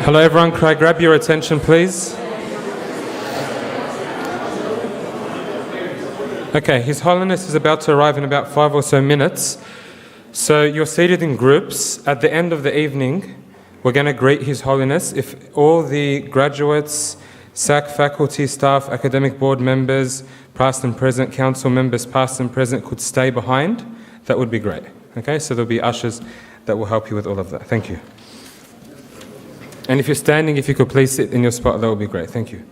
Hello everyone, could I grab your attention please? Okay, His Holiness is about to arrive in about 5 or so minutes. So you're seated in groups. At the end of the evening, we're going to greet His Holiness. If all the graduates, SAC faculty, staff, academic board members, past and present, council members, past and present, could stay behind, that would be great. Okay, so there'll be ushers that will help you with all of that. Thank you. And if you're standing, if you could please sit in your spot, that would be great. Thank you.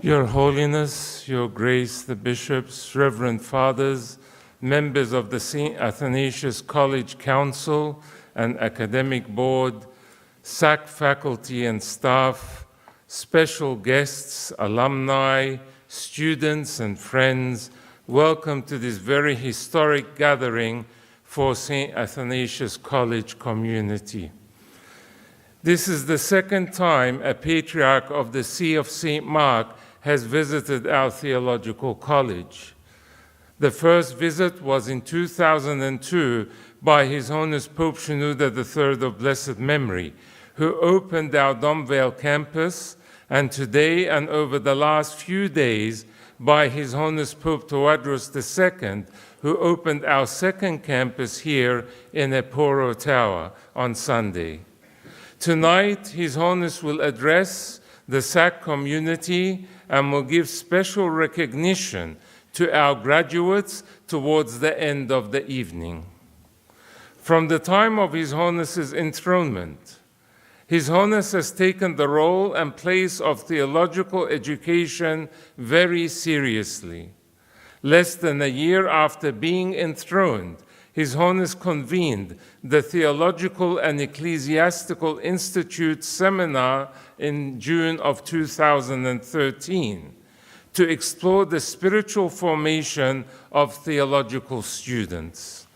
Your Holiness, Your Grace, the bishops, Reverend Fathers, members of the St. Athanasius College Council and Academic Board, SAC faculty and staff, special guests, alumni, students and friends, welcome to this very historic gathering for St. Athanasius College community. This is the second time a patriarch of the See of St. Mark has visited our theological college. The first visit was in 2002 by His Holiness Pope Shenouda III of blessed memory, who opened our Domvale campus, and today and over the last few days by His Holiness Pope Tawadros II, who opened our second campus here in Eporo Tower on Sunday. Tonight, His Holiness will address the SAC community and will give special recognition to our graduates towards the end of the evening. From the time of His Holiness's enthronement, His Holiness has taken the role and place of theological education very seriously. Less than a year after being enthroned, His Holiness convened the Theological and Ecclesiastical Institute seminar in June of 2013 to explore the spiritual formation of theological students.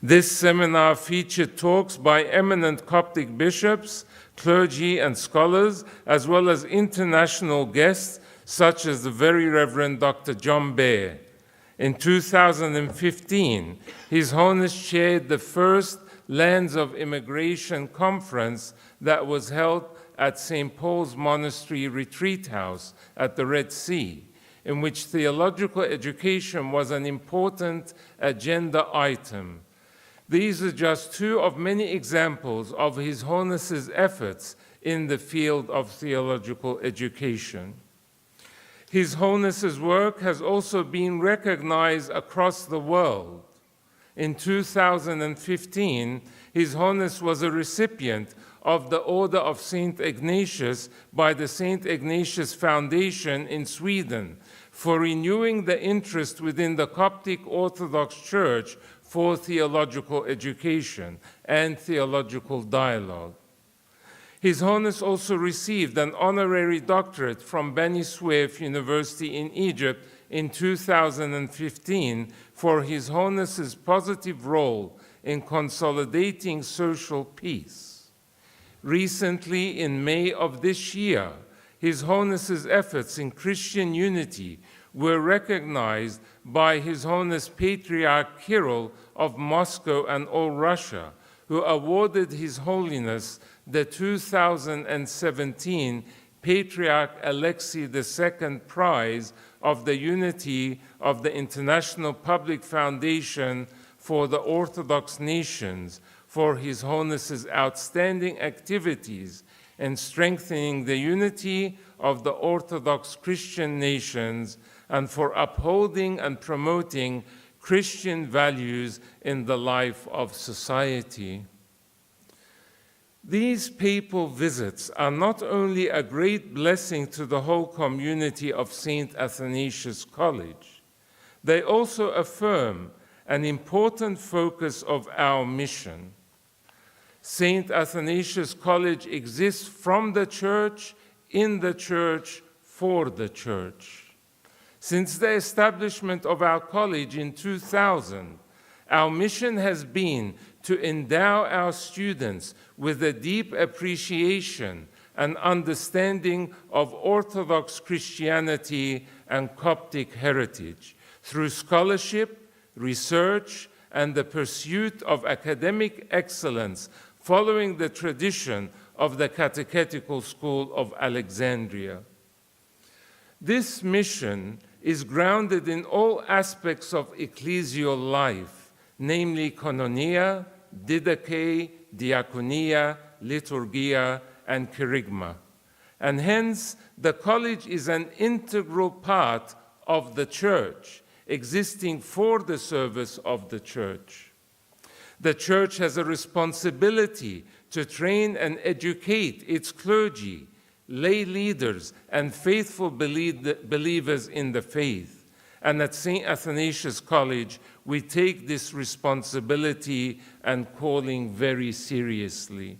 This seminar featured talks by eminent Coptic bishops, clergy, and scholars, as well as international guests such as the Very Reverend Dr. John Baer. In 2015, His Holiness chaired the first Lands of Immigration conference that was held at St. Paul's Monastery Retreat House at the Red Sea, in which theological education was an important agenda item. These are just two of many examples of His Holiness's efforts in the field of theological education. His Holiness's work has also been recognized across the world. In 2015, His Holiness was a recipient of the Order of St. Ignatius by the St. Ignatius Foundation in Sweden for renewing the interest within the Coptic Orthodox Church for theological education and theological dialogue. His Holiness also received an honorary doctorate from Beni Suef University in Egypt in 2015 for His Holiness's positive role in consolidating social peace. Recently, in May of this year, His Holiness's efforts in Christian unity were recognized by His Holiness Patriarch Kirill of Moscow and all Russia, who awarded His Holiness the 2017 Patriarch Alexei II Prize of the Unity of the International Public Foundation for the Orthodox Nations for His Holiness's outstanding activities in strengthening the unity of the Orthodox Christian nations and for upholding and promoting Christian values in the life of society. These papal visits are not only a great blessing to the whole community of St. Athanasius College, they also affirm an important focus of our mission. St. Athanasius College exists from the Church, in the Church, for the Church. Since the establishment of our college in 2000, our mission has been to endow our students with a deep appreciation and understanding of Orthodox Christianity and Coptic heritage through scholarship, research, and the pursuit of academic excellence following the tradition of the Catechetical School of Alexandria. This mission is grounded in all aspects of ecclesial life, namely koinonia, didache, diaconia, liturgia, and kerygma. And hence, the college is an integral part of the Church, existing for the service of the Church. The Church has a responsibility to train and educate its clergy, lay leaders, and faithful believers in the faith. And at St. Athanasius College, we take this responsibility and calling very seriously.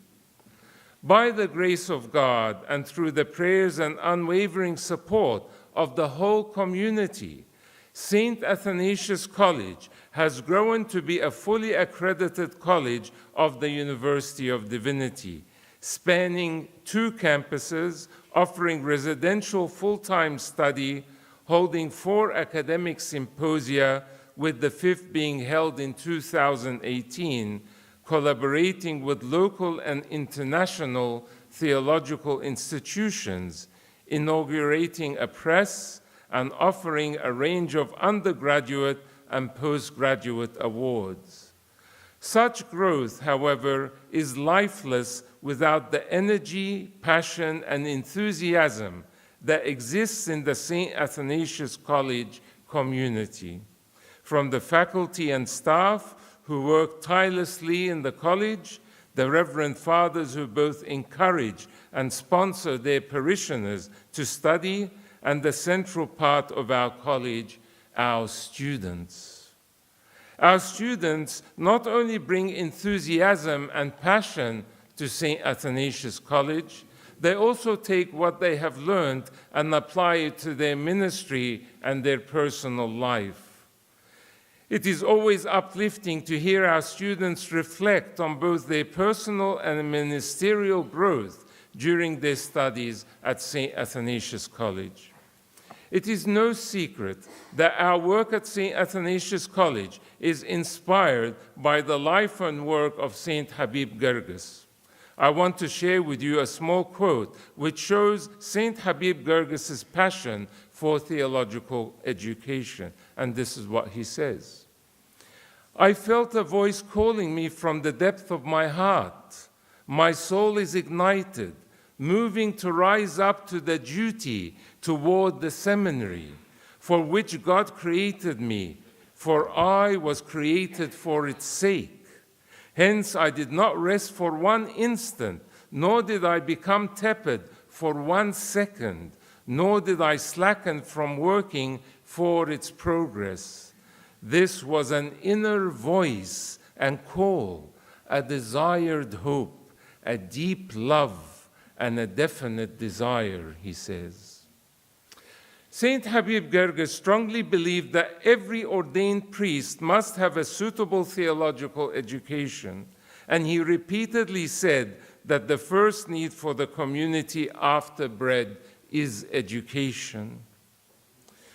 By the grace of God and through the prayers and unwavering support of the whole community, St. Athanasius College has grown to be a fully accredited college of the University of Divinity, spanning 2 campuses, offering residential full-time study, holding 4 academic symposia, with the 5th being held in 2018, collaborating with local and international theological institutions, inaugurating a press, and offering a range of undergraduate and postgraduate awards. Such growth, however, is lifeless without the energy, passion, and enthusiasm that exists in the St. Athanasius College community. From the faculty and staff who work tirelessly in the college, the Reverend Fathers who both encourage and sponsor their parishioners to study, and the central part of our college, our students. Our students not only bring enthusiasm and passion to St. Athanasius College, they also take what they have learned and apply it to their ministry and their personal life. It is always uplifting to hear our students reflect on both their personal and ministerial growth during their studies at St. Athanasius College. It is no secret that our work at St. Athanasius College is inspired by the life and work of St. Habib Girgis. I want to share with you a small quote which shows St. Habib Girgis's passion for theological education, and this is what he says. I felt a voice calling me from the depth of my heart. My soul is ignited, moving to rise up to the duty toward the seminary, for which God created me, for I was created for its sake. Hence I did not rest for one instant, nor did I become tepid for 1 second, nor did I slacken from working for its progress. This was an inner voice and call, a desired hope, a deep love, and a definite desire, he says. St. Habib Girgis strongly believed that every ordained priest must have a suitable theological education, and he repeatedly said that the first need for the community after bread is education.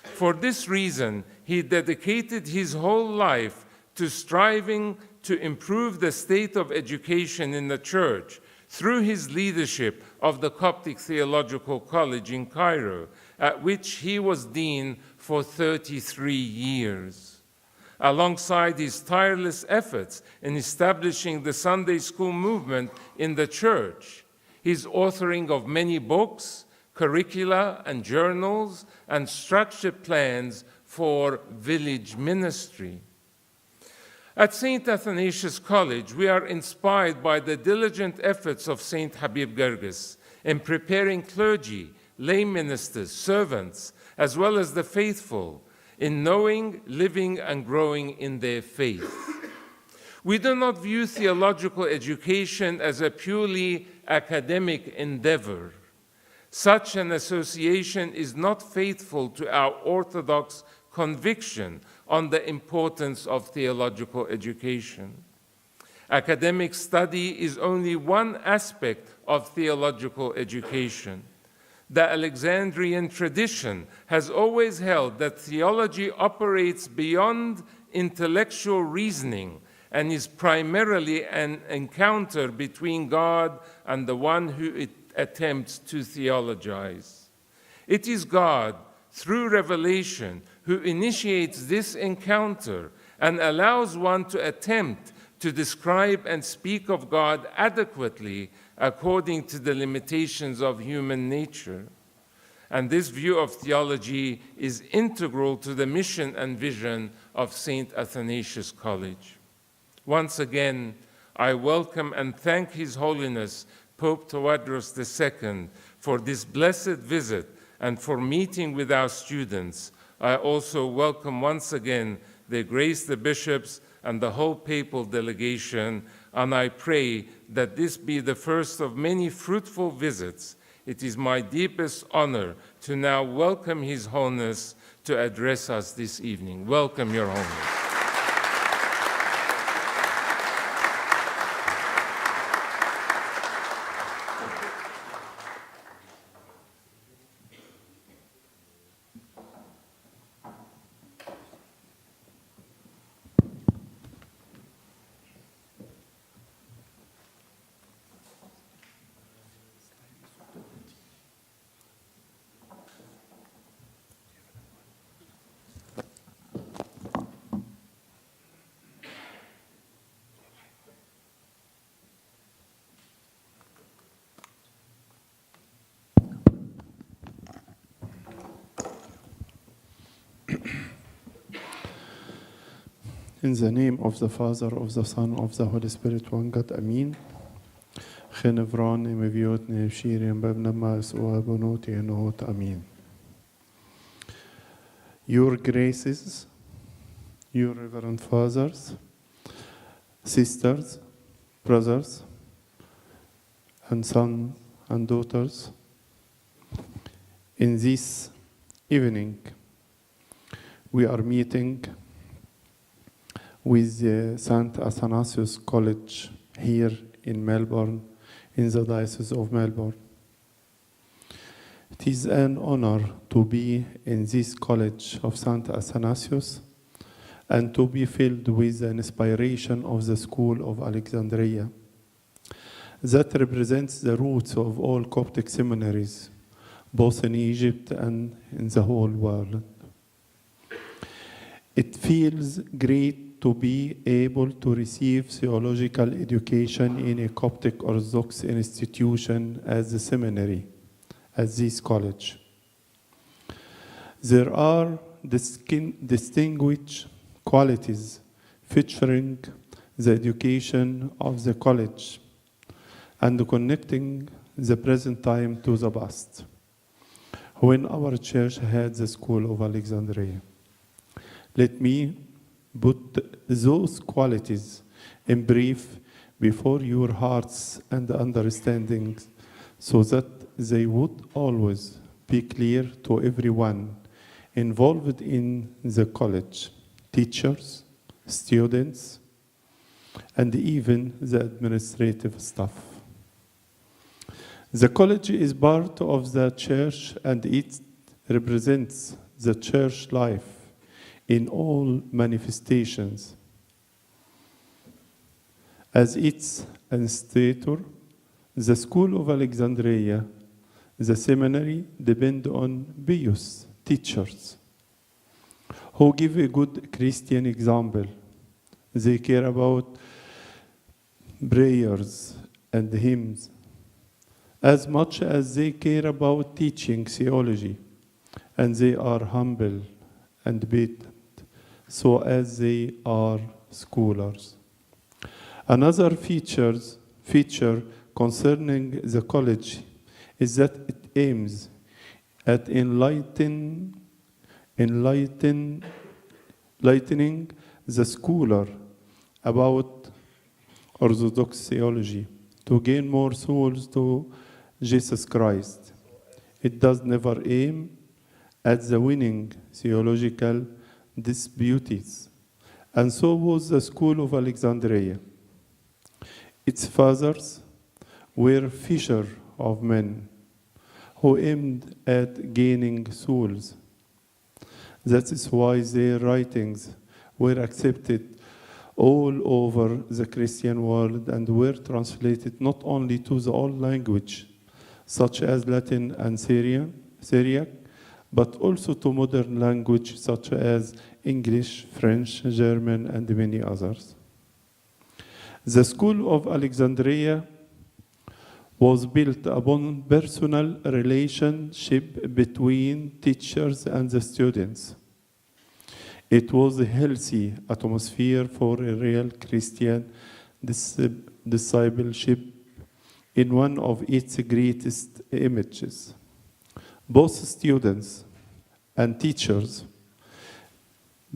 For this reason, he dedicated his whole life to striving to improve the state of education in the church through his leadership of the Coptic Theological College in Cairo, at which he was dean for 33 years. Alongside his tireless efforts in establishing the Sunday school movement in the church, his authoring of many books, curricula and journals, and structured plans for village ministry. At St. Athanasius College, we are inspired by the diligent efforts of St. Habib Girgis in preparing clergy, lay ministers, servants, as well as the faithful, in knowing, living, and growing in their faith. We do not view theological education as a purely academic endeavor. Such an association is not faithful to our orthodox conviction on the importance of theological education. Academic study is only one aspect of theological education. The Alexandrian tradition has always held that theology operates beyond intellectual reasoning and is primarily an encounter between God and the one who it attempts to theologize. It is God, through revelation, who initiates this encounter and allows one to attempt to describe and speak of God adequately according to the limitations of human nature. And this view of theology is integral to the mission and vision of St. Athanasius College. Once again, I welcome and thank His Holiness Pope Tawadros II, for this blessed visit and for meeting with our students. I also welcome once again their grace the bishops and the whole papal delegation, and I pray that this be the first of many fruitful visits. It is my deepest honor to now welcome His Holiness to address us this evening. Welcome, Your Holiness. In the name of the Father, of the Son, of the Holy Spirit, one God, Amen. Genevran in Meviot Nevshirian Babnamas Uabonoti and Hot, Amen. Your graces, your reverend fathers, sisters, brothers, and sons and daughters, in this evening, we are meeting with the St. Athanasius College here in Melbourne, in the Diocese of Melbourne. It is an honor to be in this college of St. Athanasius and to be filled with the inspiration of the School of Alexandria that represents the roots of all Coptic seminaries, both in Egypt and in the whole world. It feels great to be able to receive theological education in a Coptic Orthodox institution as a seminary, as this college. There are distinguished qualities featuring the education of the college and connecting the present time to the past, when our church had the School of Alexandria. Let me put those qualities in brief before your hearts and understandings so that they would always be clear to everyone involved in the college, teachers, students, and even the administrative staff. The college is part of the church and it represents the church life in all manifestations. As its institutor, the School of Alexandria, the seminary depend on pious teachers who give a good Christian example. They care about prayers and hymns as much as they care about teaching theology, and they are humble and obedient, so as they are scholars. Another feature concerning the college is that it aims at enlightening the scholar about Orthodox theology to gain more souls to Jesus Christ. It does never aim at the winning theological disputes, and so was the School of Alexandria. Its fathers were fishers of men who aimed at gaining souls. That is why their writings were accepted all over the Christian world and were translated not only to the old language, such as Latin and Syriac, but also to modern language such as English, French, German, and many others. The School of Alexandria was built upon personal relationship between teachers and the students. It was a healthy atmosphere for a real Christian discipleship in one of its greatest images. Both students and teachers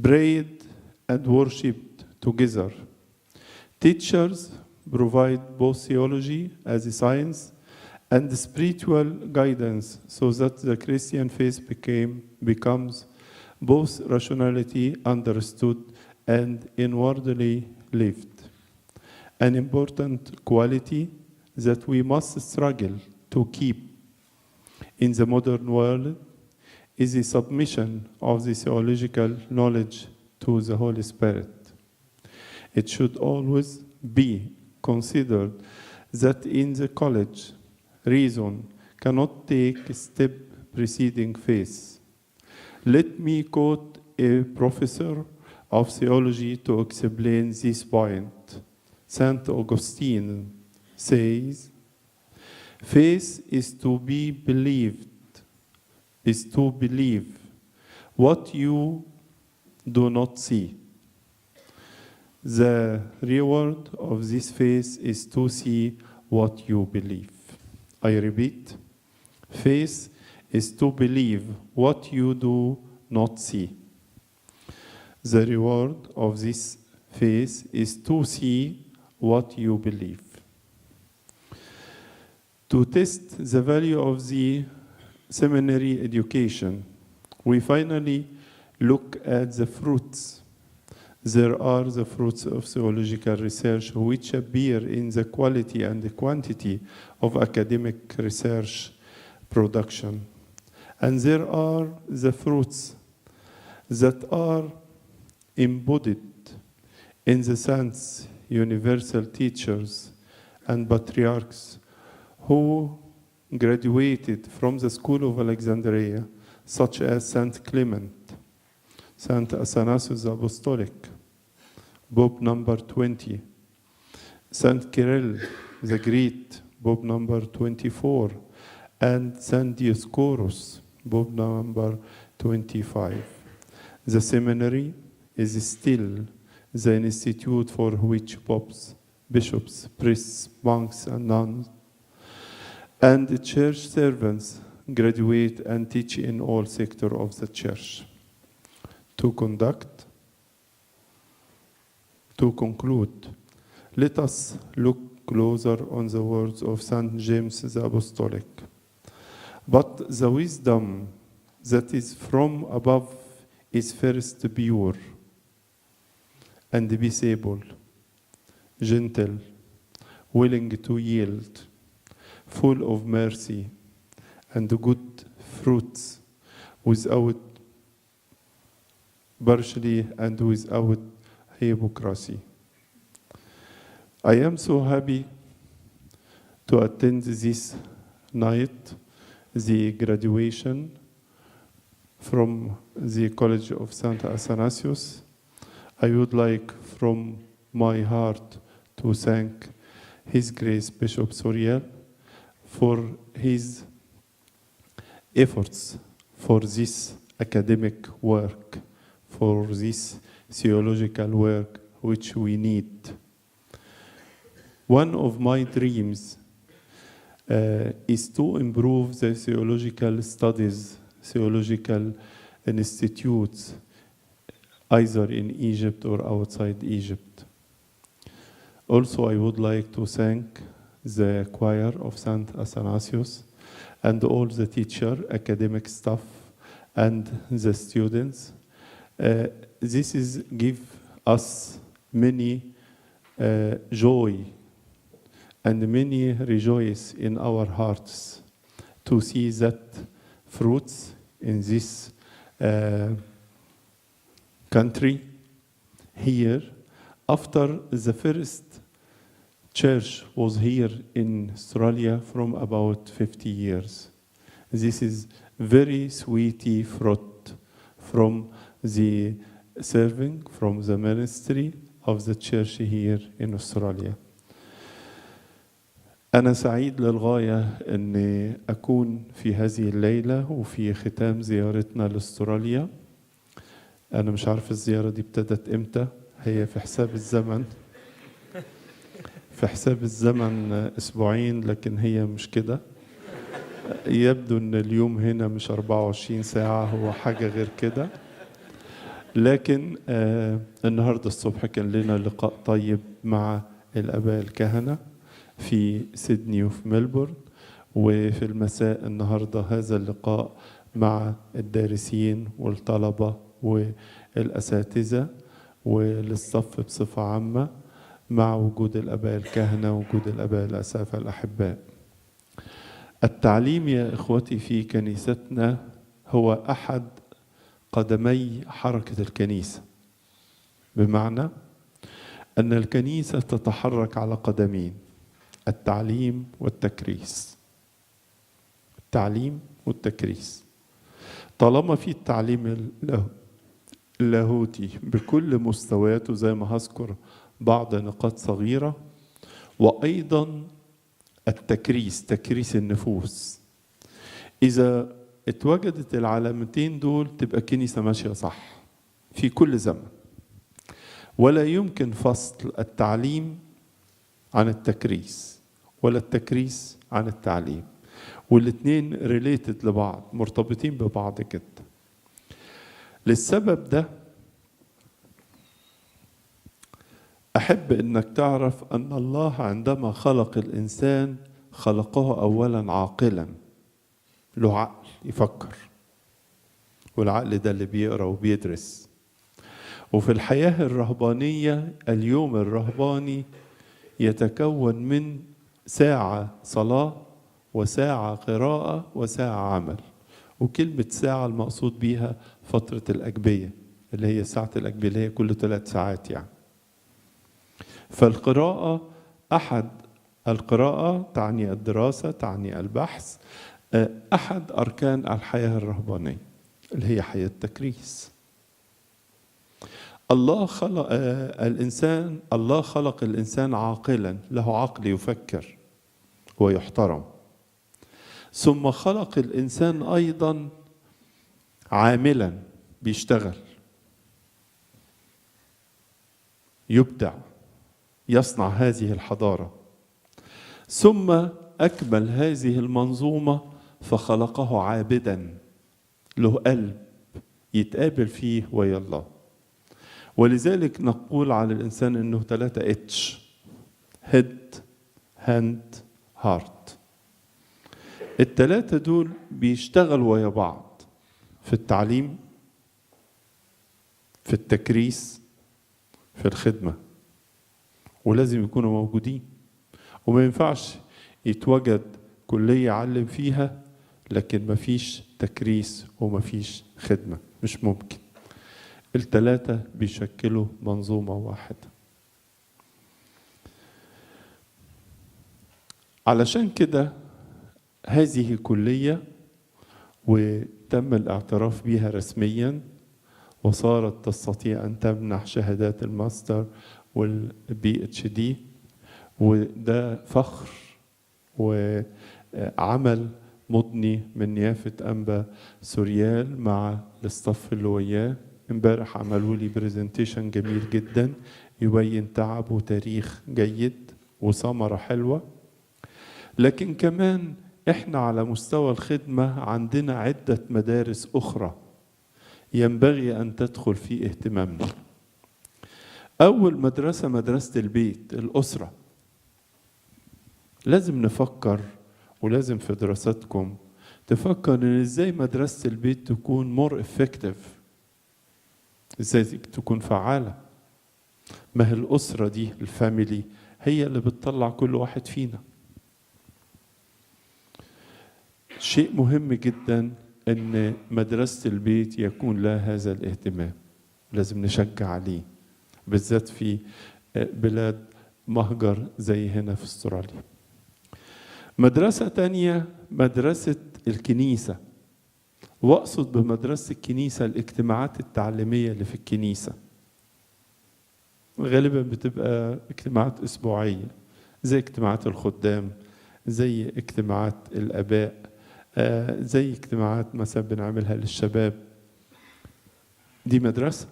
prayed and worshipped together. Teachers provide both theology as a science and spiritual guidance so that the Christian faith becomes both rationality understood and inwardly lived. An important quality that we must struggle to keep in the modern world is the submission of the theological knowledge to the Holy Spirit. It should always be considered that in the college, reason cannot take a step preceding faith. Let me quote a professor of theology to explain this point. Saint Augustine says, faith is to be believed, is to believe what you do not see. The reward of this faith is to see what you believe. I repeat, faith is to believe what you do not see. The reward of this faith is to see what you believe. To test the value of the seminary education, we finally look at the fruits. There are the fruits of theological research which appear in the quality and the quantity of academic research production. And there are the fruits that are embodied in the saints, universal teachers, and patriarchs who graduated from the School of Alexandria, such as Saint Clement, Saint Athanasius the Apostolic, Pope number 20, Saint Kirill the Great, Pope number 24, and Saint Dioscorus, Pope number 25. The seminary is still the institute for which popes, bishops, priests, monks, and nuns, and church servants graduate and teach in all sectors of the church. To conclude, let us look closer on the words of Saint James the Apostolic. But the wisdom that is from above is first pure and peaceable, gentle, willing to yield, full of mercy and good fruits, without partially and without hypocrisy. I am so happy to attend this night, the graduation from the College of St. Athanasius. I would like from my heart to thank His Grace Bishop Soriel for his efforts for this academic work, for this theological work which we need. One of my dreams is to improve the theological studies, theological institutes, either in Egypt or outside Egypt. Also, I would like to thank the choir of St. Athanasius and all the teacher, academic staff, and the students. This is give us many joy and many rejoice in our hearts to see that fruits in this country here after the first church was here in Australia from about 50 years. This is very sweet fruit from the serving, from the ministry of the church here in Australia. أنا سعيد للغاية أني أكون في هذه الليلة وفي ختام زيارتنا لأستراليا. أنا مش عارف الزيارة دي ابتدت إمتى، هي في حساب الزمن. في حساب الزمن أسبوعين، لكن هي مش كده. يبدو أن اليوم هنا مش 24 ساعة، هو حاجة غير كده. لكن النهاردة الصبح كان لنا لقاء طيب مع الآباء الكهنة في سيدني وفي ملبورن، وفي المساء النهاردة هذا اللقاء مع الدارسين والطلبة والأساتذة والصف بصفة عامة، مع وجود الآباء الكهنة ووجود الآباء الأساتذة الأحباء. التعليم يا إخوتي في كنيستنا هو أحد قدمي حركة الكنيسة، بمعنى أن الكنيسة تتحرك على قدمين: التعليم والتكريس. التعليم والتكريس. طالما في التعليم اللاهوتي بكل مستوياته، زي ما هذكر بعض نقاط صغيرة، وأيضا التكريس، تكريس النفوس. إذا اتوجدت العلامتين دول تبقى كنيسة ماشية صح في كل زمن. ولا يمكن فصل التعليم عن التكريس، ولا التكريس عن التعليم، والاثنين ريليتد لبعض، مرتبطين ببعض جدا. للسبب ده أحب أنك تعرف أن الله عندما خلق الإنسان خلقه أولا عاقلا، له عقل يفكر، والعقل ده اللي بيقرأ وبيدرس. وفي الحياة الرهبانية، اليوم الرهباني يتكون من ساعة صلاة وساعة قراءة وساعة عمل. وكلمة ساعة المقصود بيها فترة الأجبية، اللي هي ساعة الأجبية، اللي هي كل 3 ساعات يعني. فالقراءة القراءة تعني الدراسة، تعني البحث، أحد أركان الحياة الرهبانية اللي هي حياة التكريس. الله خلق الإنسان عاقلا، له عقل يفكر ويحترم. ثم خلق الإنسان أيضا عاملا، بيشتغل، يبدع، يصنع هذه الحضارة. ثم أكمل هذه المنظومة فخلقه عابدا، له قلب يتقابل فيه ويا الله. ولذلك نقول على الإنسان أنه 3 H: head, hand, heart. ال3 دول بيشتغلوا ويا بعض في التعليم، في التكريس، في الخدمة، ولازم يكونوا موجودين. وما ينفعش يتوجد كلية يعلم فيها لكن ما فيش تكريس وما فيش خدمة، مش ممكن. ال3 بيشكلوا منظومة واحدة. علشان كده هذه كلية، وتم الاعتراف بها رسميا، وصارت تستطيع أن تمنح شهادات الماستر والPhD، وده فخر وعمل مضني من نيافة أنبا سوريال مع الصف اللي وياه. امبارح عملوا لي بريزنتيشن جميل جدا يبين تعب وتاريخ جيد وثمرة حلوة. لكن كمان احنا على مستوى الخدمة عندنا عدة مدارس أخرى ينبغي أن تدخل في اهتمامنا. أول مدرسة مدرسة البيت، الأسرة. لازم نفكر، ولازم في دراستكم تفكر إن إزاي مدرسة البيت تكون more effective، إزاي تكون فعالة. ما هي الأسرة دي، الفاميلي، هي اللي بتطلع كل واحد فينا. شيء مهم جدا أن مدرسة البيت يكون لها هذا الاهتمام، لازم نشجع عليه، بالذات في بلاد مهجر زي هنا في استراليا. مدرسة تانية مدرسة الكنيسة، وأقصد بمدرسة الكنيسة الاجتماعات التعليمية اللي في الكنيسة. غالبا بتبقى اجتماعات أسبوعية، زي اجتماعات الخدام، زي اجتماعات الآباء، زي اجتماعات مثلا بنعملها للشباب. دي مدرسة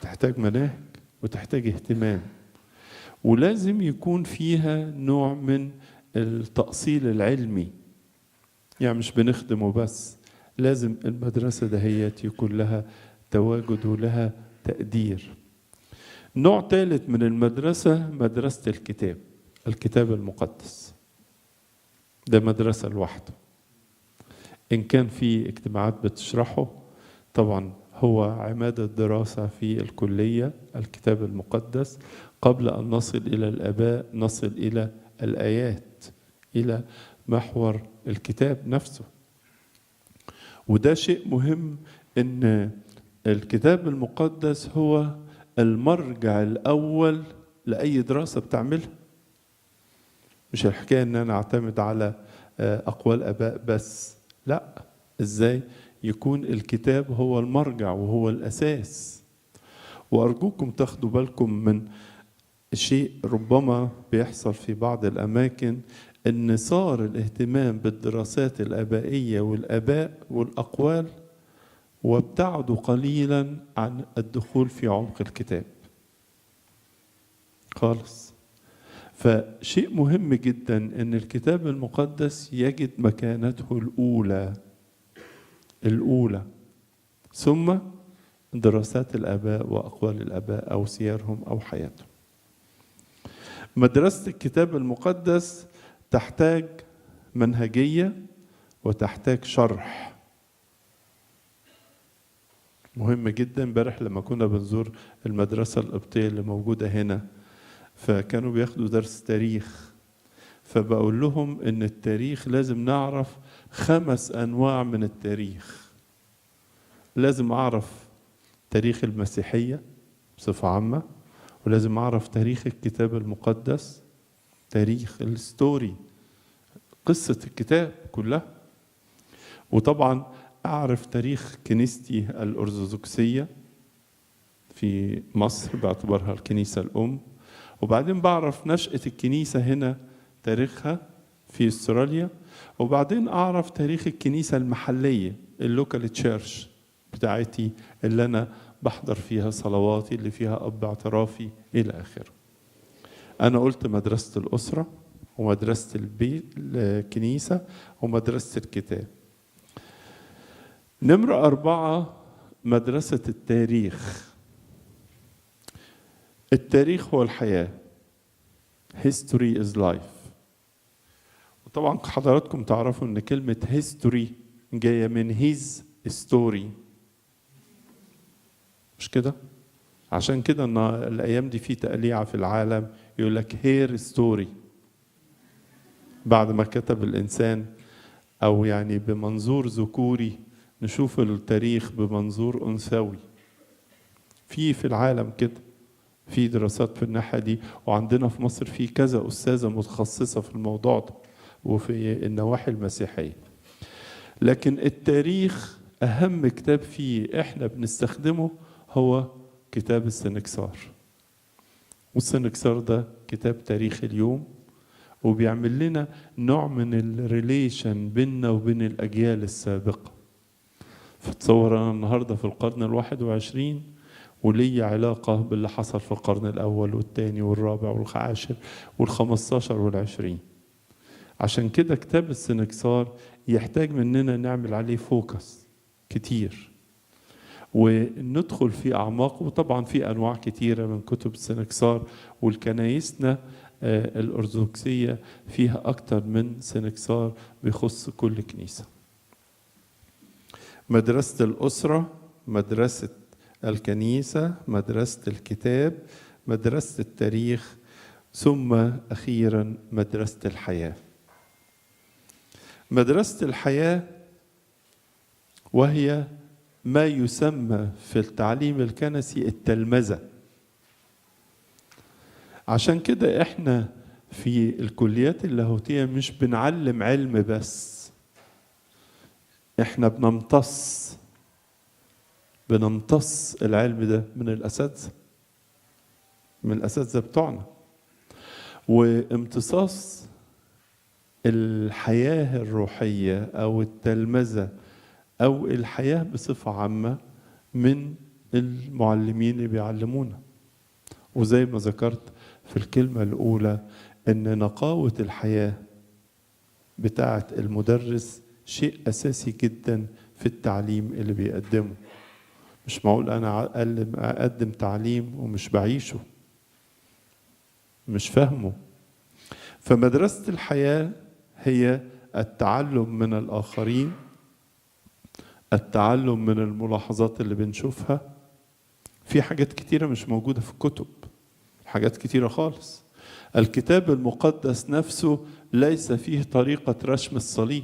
تحتاج مناهج وتحتاج اهتمام. ولازم يكون فيها نوع من التأصيل العلمي، يعني مش بنخدمه بس، لازم المدرسة دهيت يكون لها تواجد ولها تقدير. نوع ثالث من المدرسة مدرسة الكتاب المقدس، ده مدرسة لوحده. إن كان في اجتماعات بتشرحه، طبعا هو عماد الدراسة في الكلية الكتاب المقدس. قبل أن نصل إلى الآباء نصل إلى الآيات، إلى محور الكتاب نفسه. وده شيء مهم، إن الكتاب المقدس هو المرجع الأول لأي دراسة بتعملها. مش الحكاية إن أنا أعتمد على أقوال آباء بس، لا، إزاي يكون الكتاب هو المرجع وهو الأساس. وأرجوكم تاخدوا بالكم من شيء ربما بيحصل في بعض الأماكن، إن صار الاهتمام بالدراسات الآبائية والآباء والأقوال، وابتعدوا قليلا عن الدخول في عمق الكتاب خالص. فشيء مهم جدا إن الكتاب المقدس يجد مكانته الأولى، ثم دراسات الآباء وأقوال الآباء أو سيرهم أو حياتهم. مدرسة الكتاب المقدس تحتاج منهجية وتحتاج شرح مهم جدا. امبارح لما كنا بنزور المدرسة القبطية اللي موجودة هنا، فكانوا بياخدوا درس تاريخ، فبقول لهم إن التاريخ لازم نعرف 5 أنواع من التاريخ. لازم أعرف تاريخ المسيحية بصفة عامة، ولازم أعرف تاريخ الكتاب المقدس، تاريخ الستوري، قصة الكتاب كلها، وطبعا أعرف تاريخ كنيستي الأرثوذكسية في مصر باعتبارها الكنيسة الأم، وبعدين بعرف نشأة الكنيسة هنا تاريخها في استراليا، وبعدين أعرف تاريخ الكنيسة المحلية اللوكال تشيرش بتاعتي اللي أنا بحضر فيها صلواتي، اللي فيها أب اعترافي إلى آخره. أنا قلت مدرسة الأسرة ومدرسة البيت الكنيسة ومدرسة الكتاب. نمرة 4 مدرسة التاريخ. التاريخ هو الحياة. History is life. وطبعا حضراتكم تعرفوا ان كلمة history جاية من his story، مش كده؟ عشان كده ان الايام دي في تقليعة في العالم يقول لك هير ستوري، بعد ما كتب الانسان، او يعني بمنظور ذكوري نشوف التاريخ بمنظور انثوي. في العالم كده في دراسات في الناحية دي، وعندنا في مصر في كذا أستاذة متخصصة في الموضوع ده وفي النواحي المسيحية. لكن التاريخ أهم كتاب فيه إحنا بنستخدمه هو كتاب السنكسار، والسنكسار ده كتاب تاريخ اليوم، وبيعمل لنا نوع من الريليشن بيننا وبين الأجيال السابقة. فتصور أنا النهاردة في القرن 21 ولي علاقة باللي حصل في القرن الأول والثاني والرابع والعاشر وال15 والعشرين. عشان كده كتاب السنكسار يحتاج مننا نعمل عليه فوكس كتير وندخل في أعماق. وطبعا في أنواع كتيرة من كتب السنكسار، والكنايسنا الأرثوذكسية فيها أكتر من سنكسار بيخص كل كنيسة. مدرسة الأسرة، مدرسة الكنيسة، مدرسة الكتاب، مدرسة التاريخ، ثم أخيرا مدرسة الحياة. مدرسة الحياة وهي ما يسمى في التعليم الكنسي التلمذة. عشان كده احنا في الكليات اللاهوتية مش بنعلم علم بس، احنا بنمتص العلم ده من الأساتذة بتوعنا. وامتصاص الحياة الروحية أو التلمذة أو الحياة بصفة عامة من المعلمين اللي بيعلمونا. وزي ما ذكرت في الكلمة الأولى إن نقاوة الحياة بتاعة المدرس شيء أساسي جدا في التعليم اللي بيقدمه. مش معقول أنا أقدم تعليم ومش بعيشه، مش فاهمه. فمدرسة الحياة هي التعلم من الآخرين، التعلم من الملاحظات اللي بنشوفها. في حاجات كتيرة مش موجودة في الكتب، حاجات كتيرة خالص. الكتاب المقدس نفسه ليس فيه طريقة رسم الصليب،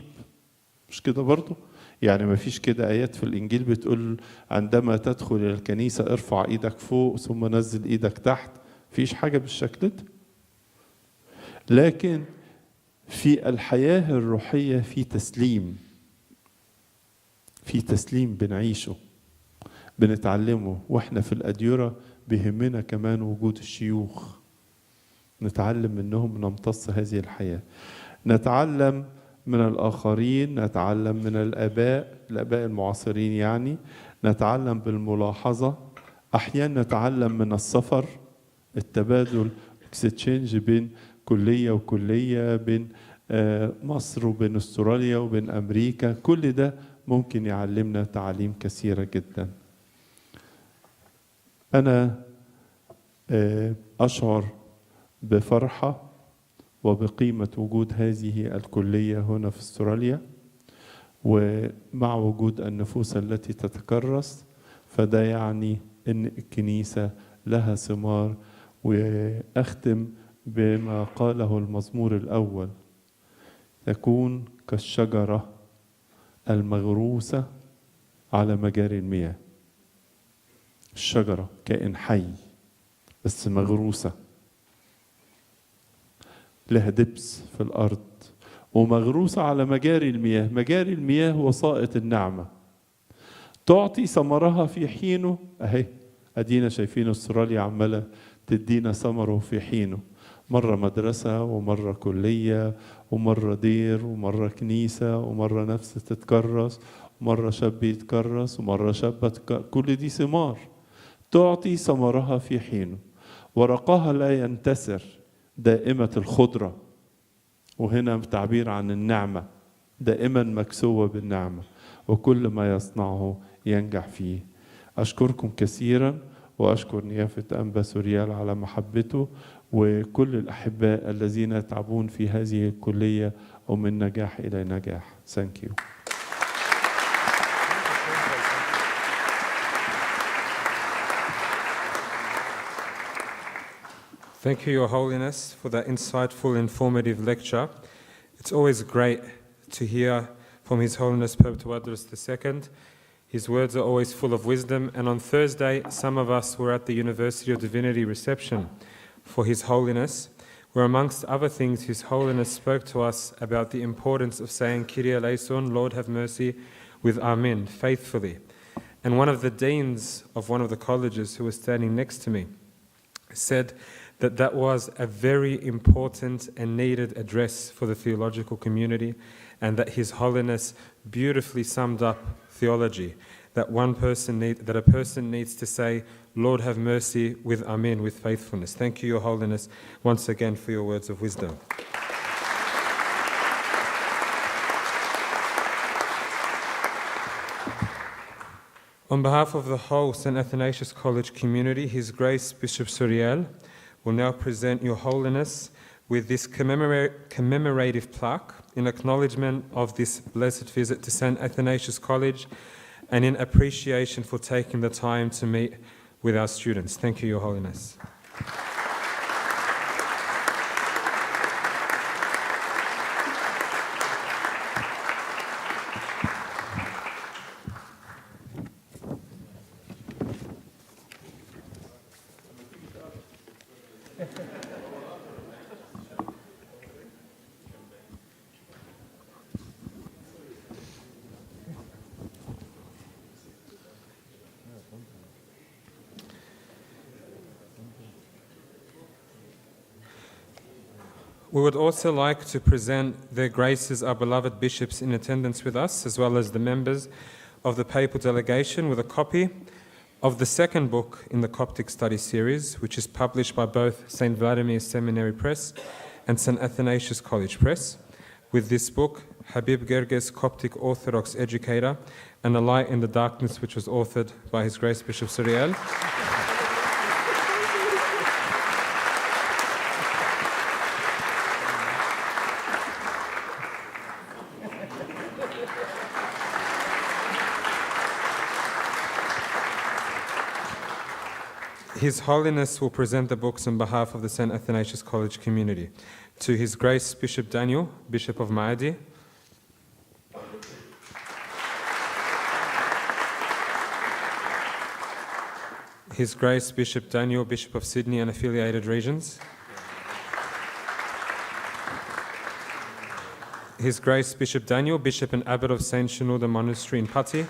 مش كده برضو؟ يعني ما فيش كده آيات في الإنجيل بتقول عندما تدخل إلى الكنيسة ارفع إيدك فوق ثم نزل إيدك تحت. فيش حاجة بالشكل ده. لكن في الحياة الروحية في تسليم، في تسليم بنعيشه بنتعلمه. واحنا في الأديرة بيهمنا كمان وجود الشيوخ، نتعلم منهم نمتص هذه الحياة. نتعلم من الآخرين، نتعلم من الآباء المعاصرين يعني، نتعلم بالملاحظة. أحيانا نتعلم من السفر، التبادل، اكستشينج بين كلية وكلية، بين مصر وبين استراليا وبين أمريكا. كل ده ممكن يعلمنا تعليم كثيرة جدا. أنا أشعر بفرحة وبقيمة وجود هذه الكلية هنا في استراليا، ومع وجود النفوس التي تتكرس، فده يعني أن الكنيسة لها ثمار. وأختم بما قاله المزمور الأول: تكون كالشجرة المغروسة على مجاري المياه. الشجرة كائن حي بس مغروسة، لها دبس في الأرض ومغروسة على مجاري المياه. مجاري المياه وسائط النعمة، تعطي ثمرها في حينه. أهي أدينا شايفين استراليا عمالة تدينا ثمره في حينه، مرة مدرسة ومرة كلية ومرة دير ومرة كنيسة ومرة نفس تتكرس ومرة شاب يتكرس ومرة شابة تتكرس. كل دي ثمار تعطي ثمرها في حينه، ورقها لا ينتسر، دائمة الخضرة. وهنا تعبير عن النعمة، دائما مكسوة بالنعمة، وكل ما يصنعه ينجح فيه. أشكركم كثيرا، وأشكر نيافة أنبا سوريال على محبته، وكل الأحباء الذين يتعبون في هذه الكلية ومن نجاح إلى نجاح. Thank you. Thank you, Your Holiness, for that insightful, informative lecture. It's always great to hear from His Holiness Pope Tawadros II. His words are always full of wisdom, and on Thursday, some of us were at the University of Divinity reception for His Holiness, where amongst other things, His Holiness spoke to us about the importance of saying Kyrie eleison, Lord have mercy, with Amen, faithfully. And one of the deans of one of the colleges who was standing next to me said that that was a very important and needed address for the theological community, and that His Holiness beautifully summed up theology, that a person needs to say, Lord have mercy, with Amen, with faithfulness. Thank you, Your Holiness, once again for your words of wisdom. On behalf of the whole St. Athanasius College community, His Grace Bishop Suriel will now present Your Holiness with this commemorative plaque in acknowledgement of this blessed visit to St. Athanasius College and in appreciation for taking the time to meet with our students. Thank you, Your Holiness. We would also like to present their graces our beloved bishops in attendance with us, as well as the members of the papal delegation, with a copy of the second book in the Coptic study series, which is published by both St. Vladimir Seminary Press and St. Athanasius College Press. With this book, Habib Gerges, Coptic Orthodox educator, and A Light in the Darkness, which was authored by His Grace Bishop Suriel. His Holiness will present the books on behalf of the St. Athanasius College community. To His Grace Bishop Daniel, Bishop of Maadi. His Grace Bishop Daniel, Bishop of Sydney and affiliated regions. His Grace Bishop Daniel, Bishop and Abbot of St. Shenouda Monastery in Patti.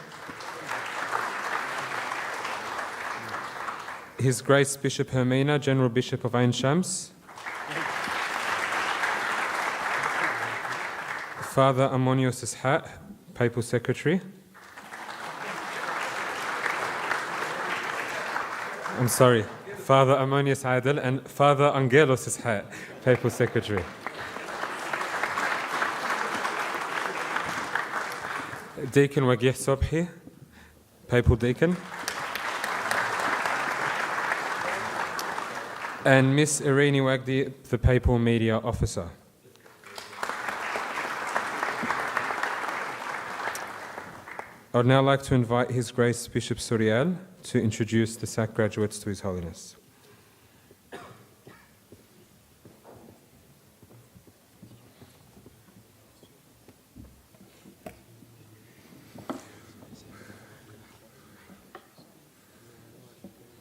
His Grace Bishop Hermina, General Bishop of Ain Shams. Father Ammonios Ishat, Papal Secretary. I'm sorry, Father Ammonios Adel and Father Angelos Ishat, Papal Secretary. Deacon Wagih Sobhi, Papal Deacon. And Miss Irini Wagdi, the Papal Media Officer. I would now like to invite His Grace Bishop Suriel to introduce the SAC graduates to His Holiness.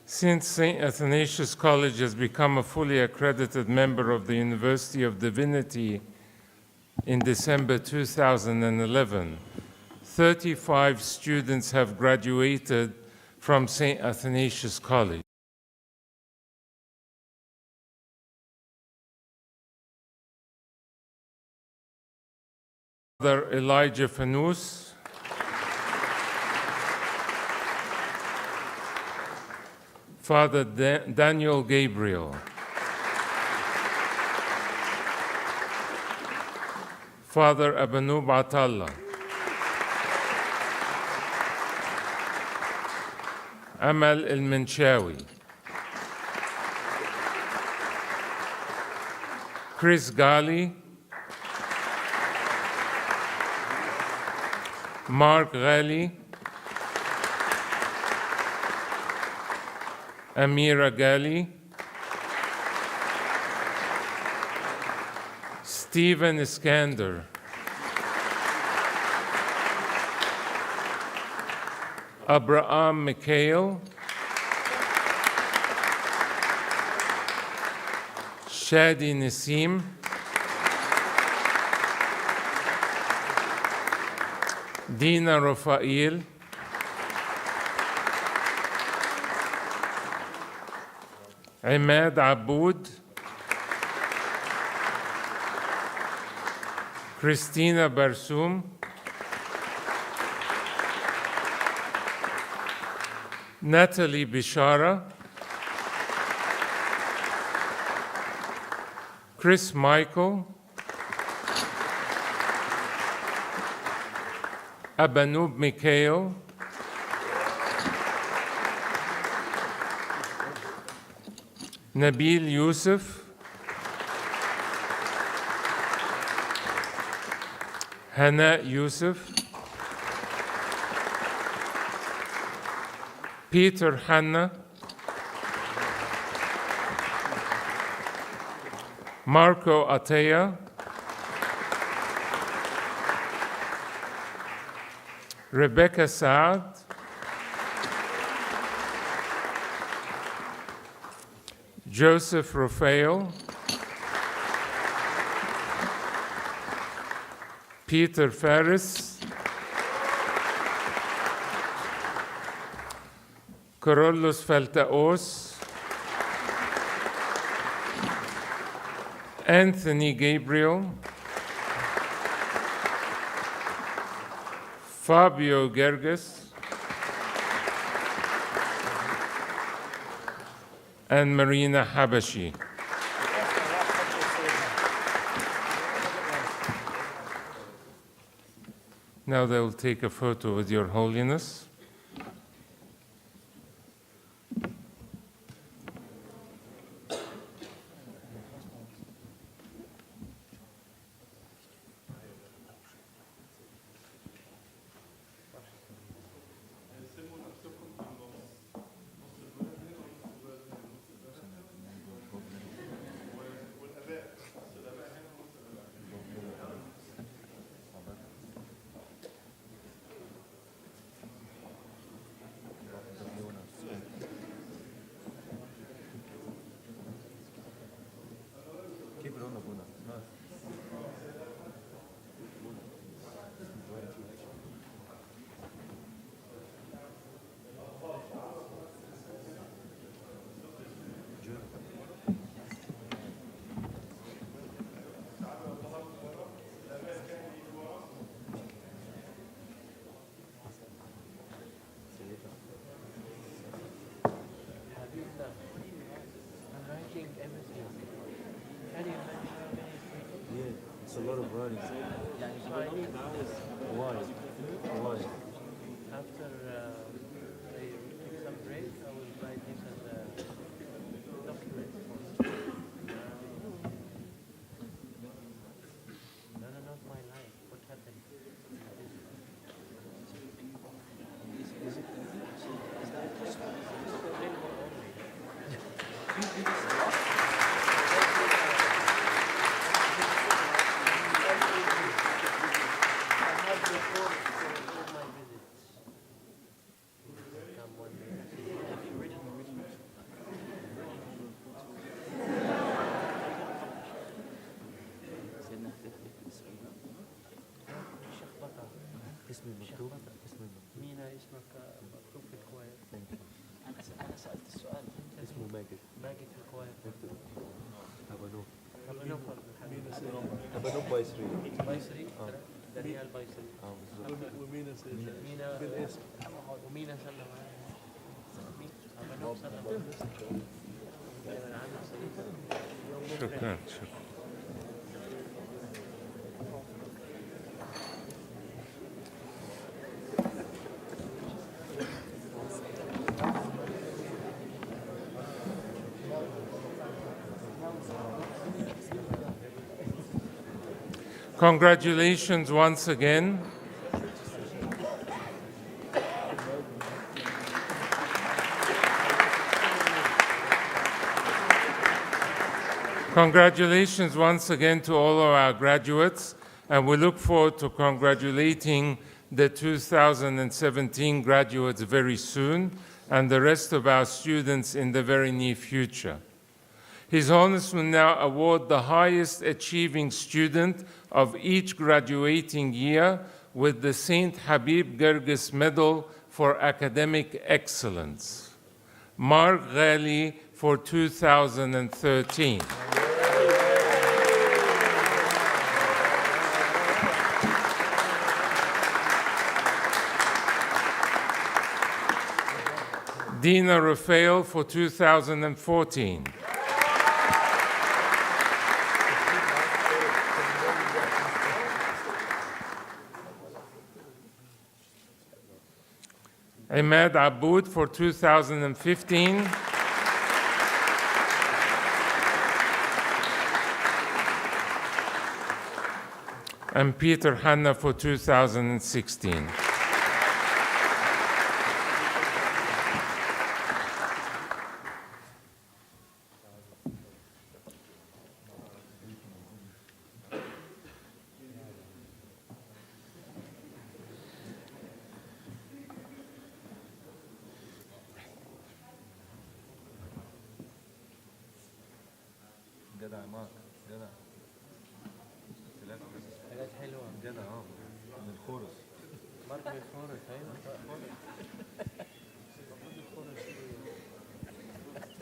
Since St. Athanasius College has become a fully accredited member of the University of Divinity in December 2011, 35 students have graduated from St. Athanasius College. Father Elijah Fanous, Father Daniel Gabriel, Father Abanub Atallah, Amal El-Menchawi, Chris Gali, Mark Ghali, Amira Gali, Stephen Iskander, Abraham Mikhail, Shadi Nassim, Dina Rafael, Imad Aboud, Christina Barsoum, Natalie Bishara, Chris Michael, Abanub Mikhail, Nabil Yusuf, Hana Yusuf, Peter Hanna, Marco Atea, Rebecca Saad, Joseph Rafael, Peter Ferris, Carolus Faltaos, Anthony Gabriel, Fabio Gerges, and Marina Habashi. Now they will take a photo with Your Holiness. It's a lot of running. Why? After I take some break, I will write this as a document. No, not my life. What happened? اسمي مكتوب مينا اسمك مكتوب في الكويت. أنا سألت السؤال. اسمه ماجد. ماجد في الكويت. هبنوب. هبنوب بايسري. بايسري. دانيال بايسري. ومينا مينا بالاسم. ومينا سلم عليه. هبنوب سلم عليه. شكرا. Congratulations once again. Congratulations once again to all of our graduates, and we look forward to congratulating the 2017 graduates very soon and the rest of our students in the very near future. His Holiness will now award the highest achieving student of each graduating year with the Saint Habib Gerges Medal for Academic Excellence. Mark Ghali for 2013. Dina Rafael for 2014. Ahmed Aboud for 2015. And Peter Hanna for 2016. جدع مارك جدع حاجات حلوة. جدع من الخورس. مارك من الخورس. ايوه المفروض الخورس.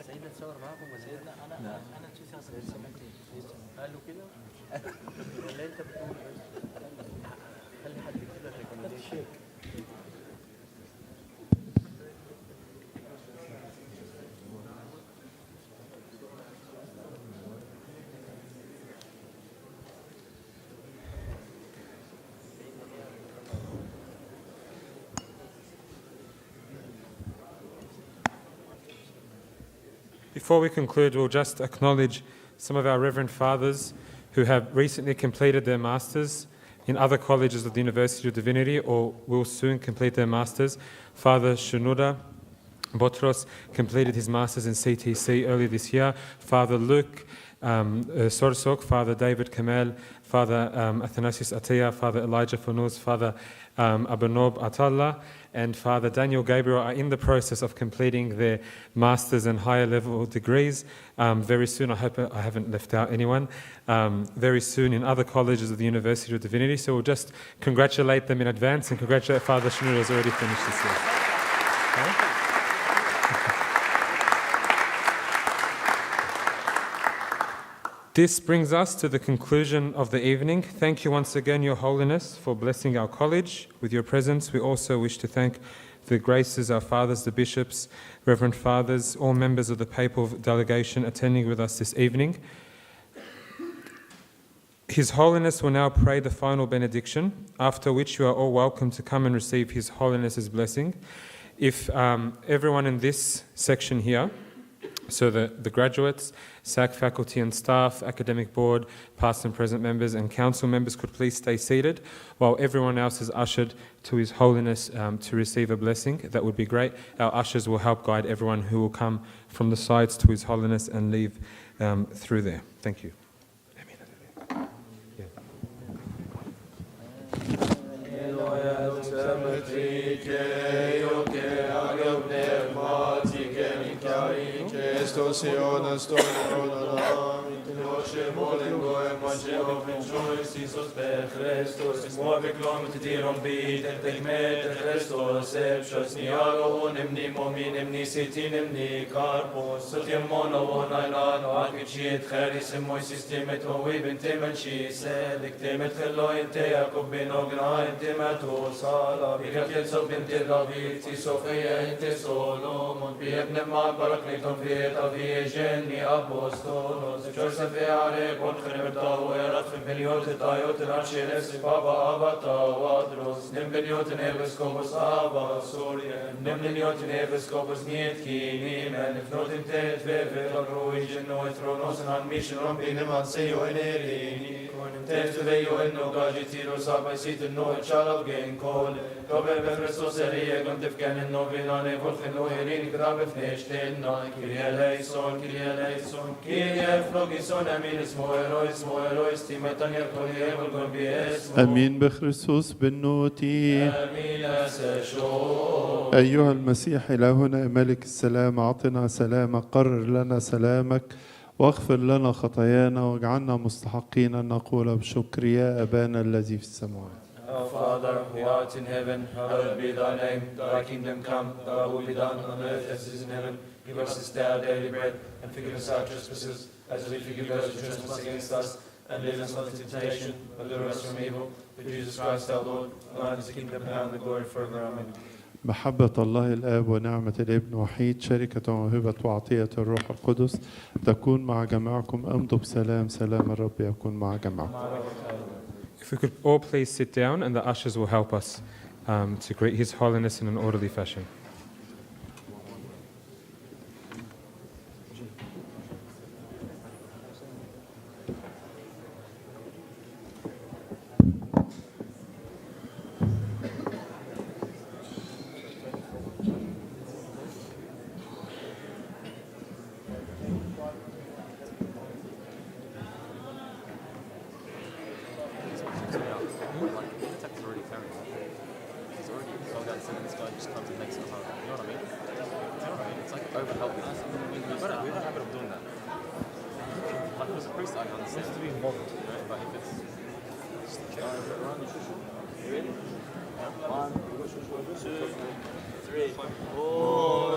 سيدنا تصور معاكم ولا سيدنا؟ انا 2017 قالوا كده ولا انت بتقول بس؟ خلي حد يكتب لك ريكومنديشن. Before we conclude, we'll just acknowledge some of our Reverend Fathers who have recently completed their Masters in other colleges of the University of Divinity or will soon complete their Masters. Father Shenouda Botros completed his Masters in CTC earlier this year. Father Luke Sorsok, Father David Kamel, Father Athanasius Atiyah, Father Elijah Fanuz, Father Abanob Atalla, and Father Daniel Gabriel are in the process of completing their Masters and higher level degrees. Very soon, I hope I haven't left out anyone, very soon in other colleges of the University of Divinity. So we'll just congratulate them in advance and congratulate Father Shenouda who's already finished this year. Okay? This brings us to the conclusion of the evening. Thank you once again, Your Holiness, for blessing our college with your presence. We also wish to thank the graces, our fathers, the bishops, Reverend Fathers, all members of the papal delegation attending with us this evening. His Holiness will now pray the final benediction, after which you are all welcome to come and receive His Holiness's blessing. If everyone in this section here, so the graduates, SAC faculty and staff, academic board, past and present members and council members could please stay seated while everyone else is ushered to His Holiness to receive a blessing. That would be great. Our ushers will help guide everyone who will come from the sides to His Holiness and leave through there. Thank you. Christos Ionas Dominum, Loce volengo e mageo rejoice, Isos per Christos, muove glom te dirum bid, et tegmet Christos, epshos niago onem nimo minim nisitinim ni carpos, sotiam mono onailano, agicit cheris e moisis timet oivin timen shise, dictimet cheloin te Jacob bin ognain timet osala, vigat bin te David, Sofia te Solomon, biebne man parakleton vieta vigeni apostolos, Joseph Eare, Conchremertao, Erat Fembeniot, Taiot, Racheles, Baba Abba Tawadros, Nembeniot in Episcopus Abba Soria, Nembeniot in Episcopus Nietki, Nimen, if not in Tet, Veve, Roigen, no Thronos, and Mission, Rompinem, and Seo in Erini, Tet to Veo and no Gagitiros, Abba Sit, no Chalab Gain Call, Robe Christos Erie, Gontifcan, and Novinane, Volcan, no Erin, Grabef Neshten, Kyrie eleison, Kyrie flogison, Aminis Moerois, Timetania Colievol Gombies, أمين بخريستوس بالنوتي. Aminas Esho. أيها المسيح إلهنا ملك السلام، أعطنا سلامك، قرر لنا سلامك، واغفر لنا خطايانا واجعلنا مستحقين أن نقول بشكر يا أبانا الذي في السماوات. Our Father, who art in heaven, hallowed be thy name. Thy kingdom come, thy will be done on earth as it is in heaven. Give us this day our daily bread, and forgive us our trespasses, as we forgive those who trespass against us. And lead us not into temptation, but deliver us from evil. Through Jesus Christ our Lord, thine is the kingdom, power, and the glory forever. Amen. محبة الله الآب ونعمة الابن وحيد شركة وهبة وعطية الروح القدس تكون مع جميعكم. امضوا بسلام، سلام الرب يكون مع جميعكم. If we could all please sit down and the ushers will help us to greet His Holiness in an orderly fashion. Oh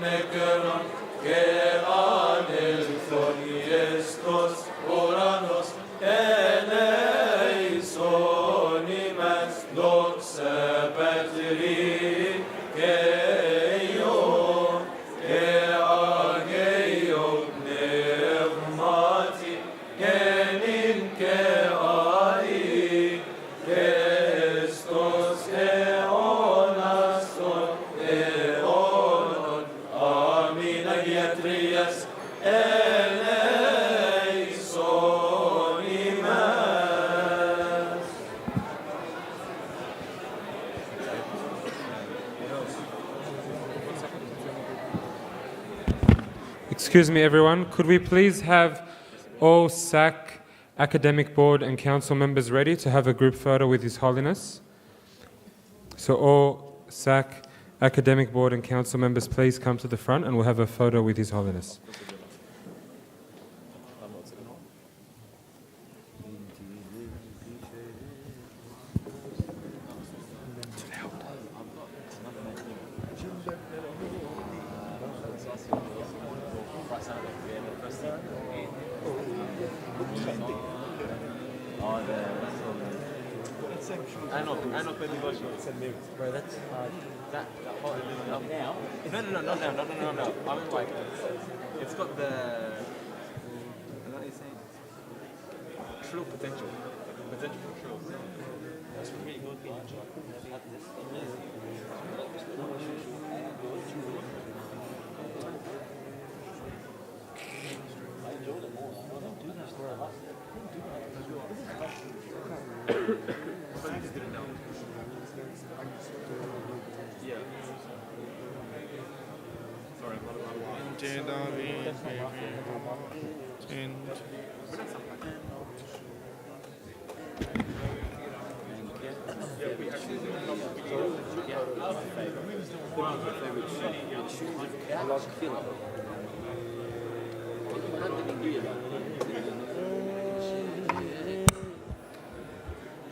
necron, que anelthon iestros oranos, eleison imes doxa patri, que ageo pneumati, genin que ai, Christos eonaston eonon, amin agiatrias eleison imes. Excuse me, everyone. Could we please have all SAC academic board and council members ready to have a group photo with His Holiness? So all SAC academic board and council members, please come to the front and we'll have a photo with His Holiness. Bro, that's hard. That part of now? No, not now. No. I mean, like, it's got the. I know what you're saying. True potential. Potential for true. That's really good behind you. I enjoyed it more. I don't do this for a lot.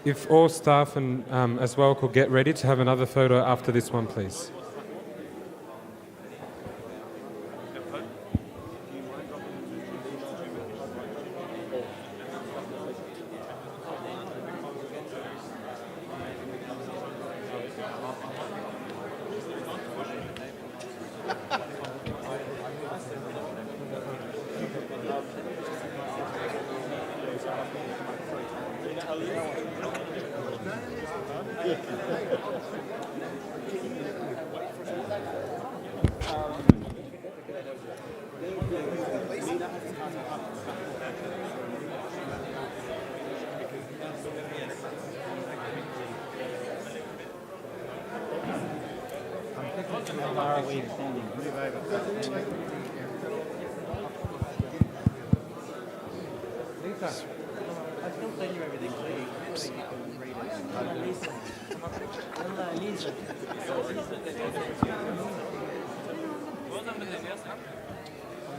If all staff and as well could get ready to have another photo after this one, please.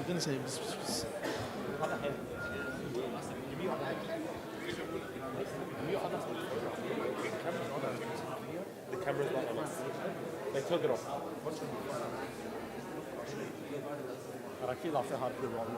I'm gonna say the camera's not on us. They took it off. I feel after hard to wrong.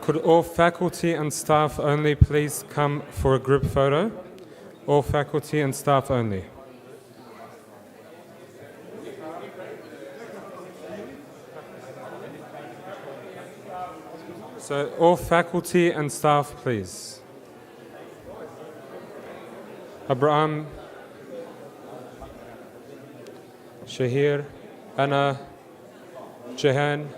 Could all faculty and staff only please come for a group photo? All faculty and staff only. So all faculty and staff, please. Abraham, Shahir, Anna, Jahan.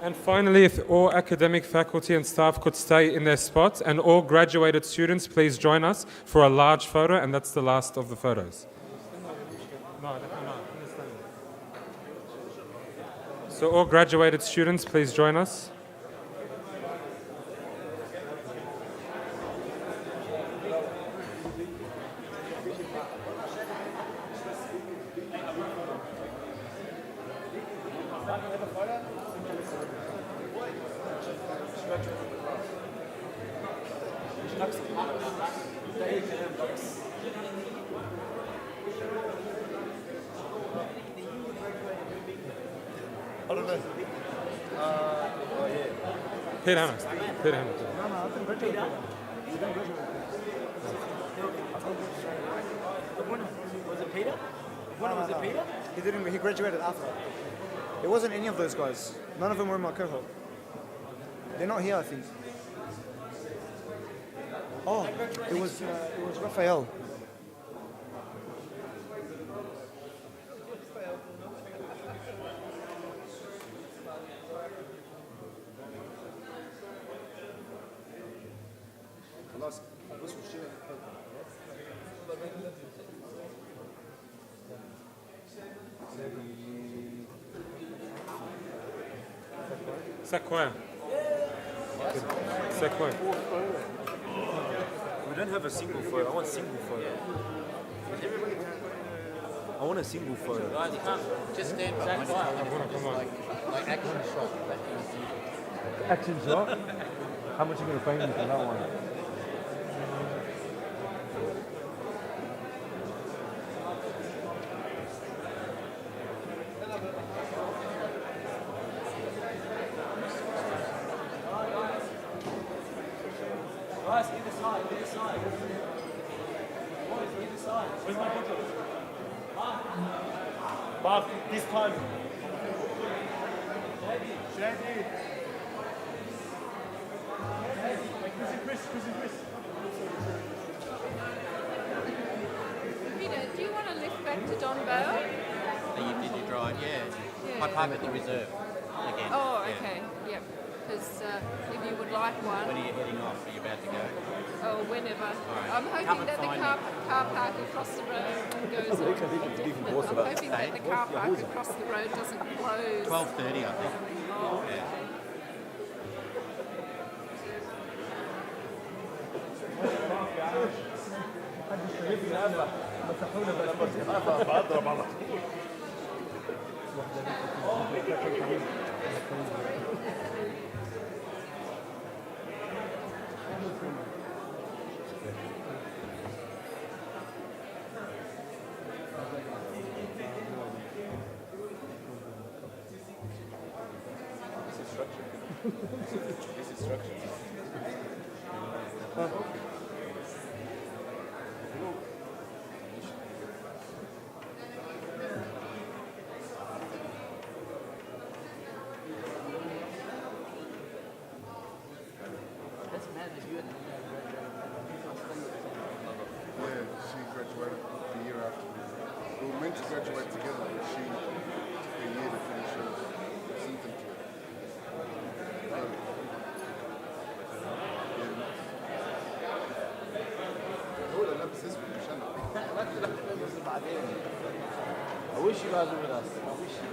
And finally, if all academic faculty and staff could stay in their spots, and all graduated students, please join us for a large photo, and that's the last of the photos. So all graduated students, please join us. Peter Hammer. Peter Hammer. Was it Peter? Was it Peter? He didn't. He graduated after. It wasn't any of those guys. None of them were in my cohort. They're not here, I think. Oh, it was Raphael. Sequoia. Sequoia. We don't have a single photo. I want single photo. I want a single photo. Guys, you can't just stand behind Come on. like action shot. Action shot? How much are you going to pay me for that one? Guys, either side, either side. Boys, either side. Where's my photo? Bob, this time. Peter, do you want to lift back to Don Vale? Did you drive? Yeah. Yeah. I park at the reserve again. Oh, Yeah. okay. Yep. Because if you would like When one, are you heading off? Are you about to go? or whenever. right. I'm Come hoping and that the find car park across the road goes on. I'm hoping that the car park across the road doesn't close. 12:30, I think. Oh, Yeah. That's mad that you had Yeah, she graduated the year after me. We were meant to graduate together, but she took a year to finish her symptom care. هو اللي لابس اسمه مش انا. I wish you guys were with us. I wish you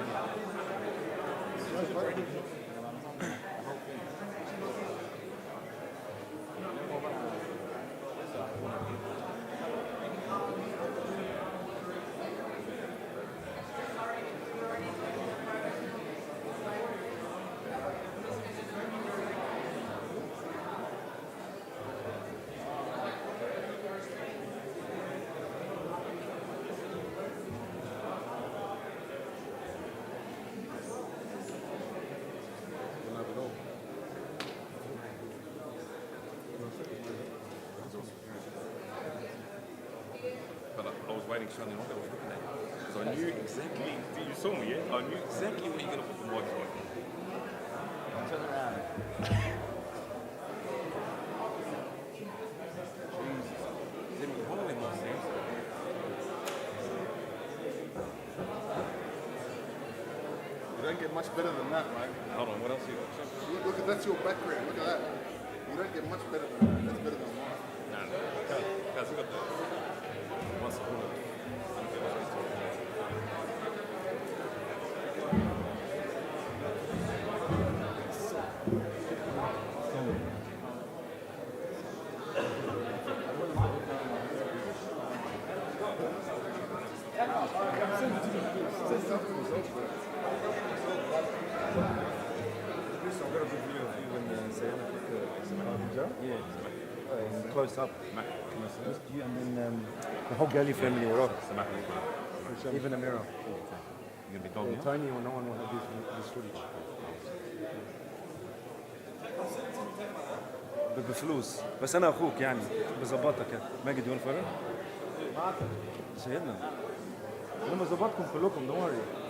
But I was waiting, Charlie, and I was looking at it. So I knew exactly, you saw me, yeah? I knew exactly where you're going to put the microphone. turn around. Jesus. Then we holy more sense. You don't don't get much better than that, man. Hold on, what else you got? Look at that's your background. Look at that. You don't get much better than that. That's better than mine. Nah, guys, we got the once upon a Close up. Just you and then the whole Gali family were up. Even Amira. You're gonna be dogging Tony or no one will have this footage. بفلوس بس انا اخوك يعني بظبطك ماجد يقول فرق سيدنا لما ظبطكم كلكم don't worry